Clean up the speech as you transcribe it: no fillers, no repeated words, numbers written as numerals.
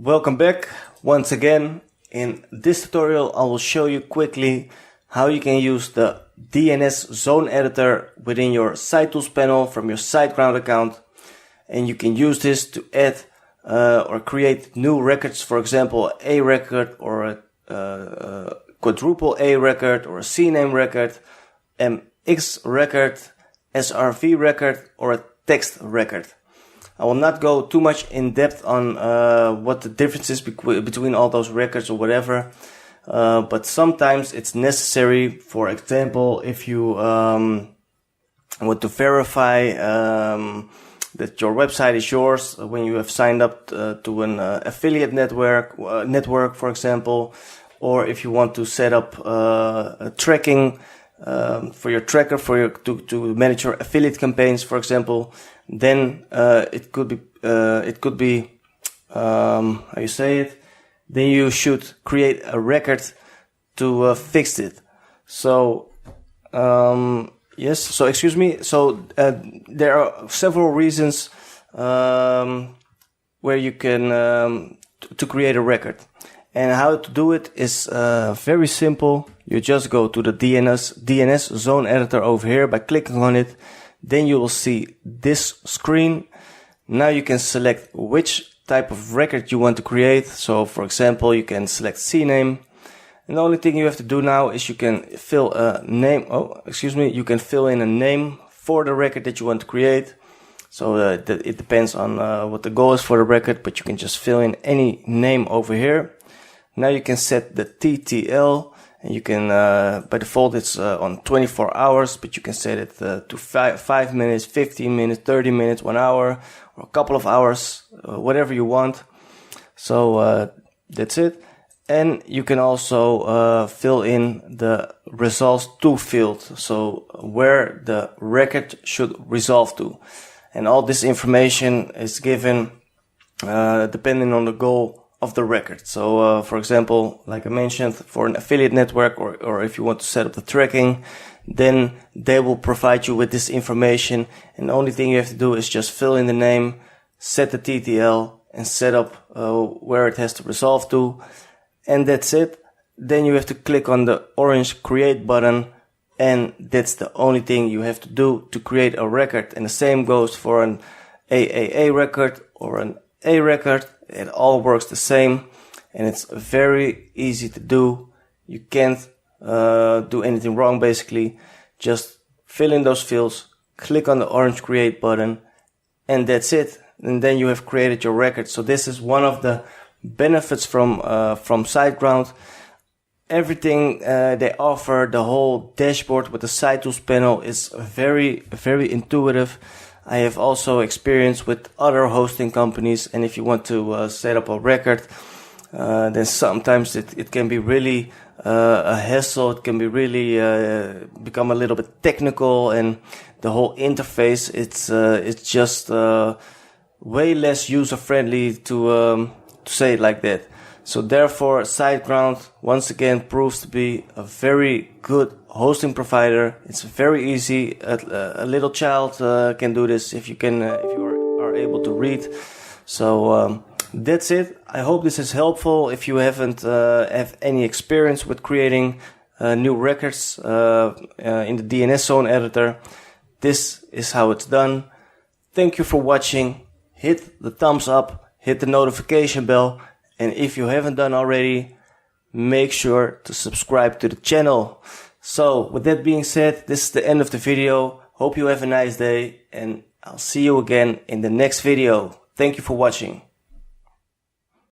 Welcome back once again. In this tutorial I will show you quickly how you can use the DNS zone editor within your site tools panel from your SiteGround account, and you can use this to add or create new records, for example a record or a quadruple A record or a CNAME record, MX record, SRV record or a text record. I will not go too much in depth on what the difference is between all those records or whatever, but sometimes it's necessary. For example, if you want to verify that your website is yours when you have signed up to an affiliate network, for example, or if you want to set up a tracking for your tracker to manage your affiliate campaigns, for example, then it could be how you say it, then you should create a record to fix it. So yes, so excuse me, so there are several reasons where you can to create a record, and how to do it is very simple. You just go to the DNS zone editor over here by clicking on it. Then you will see this screen. Now you can select which type of record you want to create. So for example, you can select CNAME. And the only thing you have to do now is you can fill a name. You can fill in a name for the record that you want to create. So it depends on what the goal is for the record, but you can just fill in any name over here. Now you can set the TTL. And you can, by default it's on 24 hours, but you can set it to 5 minutes, 15 minutes, 30 minutes, 1 hour, or a couple of hours, whatever you want. So that's it. And you can also fill in the results to field, so where the record should resolve to. And all this information is given depending on the goal of the record. So for example, like I mentioned, for an affiliate network, or if you want to set up the tracking, then they will provide you with this information, and the only thing you have to do is just fill in the name, set the TTL, and set up where it has to resolve to, and that's it. Then you have to click on the orange create button, and that's the only thing you have to do to create a record. And the same goes for an AAA record or an A record. It all works the same, and it's very easy to do. You can't do anything wrong basically. Just fill in those fields, click on the orange create button, and that's it. And then you have created your record. So this is one of the benefits from SiteGround. Everything they offer, the whole dashboard with the site tools panel, is very, very intuitive. I have also experience with other hosting companies, and if you want to set up a record, then sometimes it can be really a hassle. It can be really become a little bit technical, and the whole interface it's just way less user friendly to say it like that. So therefore, SiteGround once again proves to be a very good hosting provider. It's very easy. A little child can do this if you are able to read. So that's it. I hope this is helpful. If you haven't have any experience with creating new records in the DNS zone editor, this is how it's done. Thank you for watching. Hit the thumbs up, hit the notification bell, and if you haven't done already, make sure to subscribe to the channel. So with that being said, this is the end of the video. Hope you have a nice day, and I'll see you again in the next video. Thank you for watching.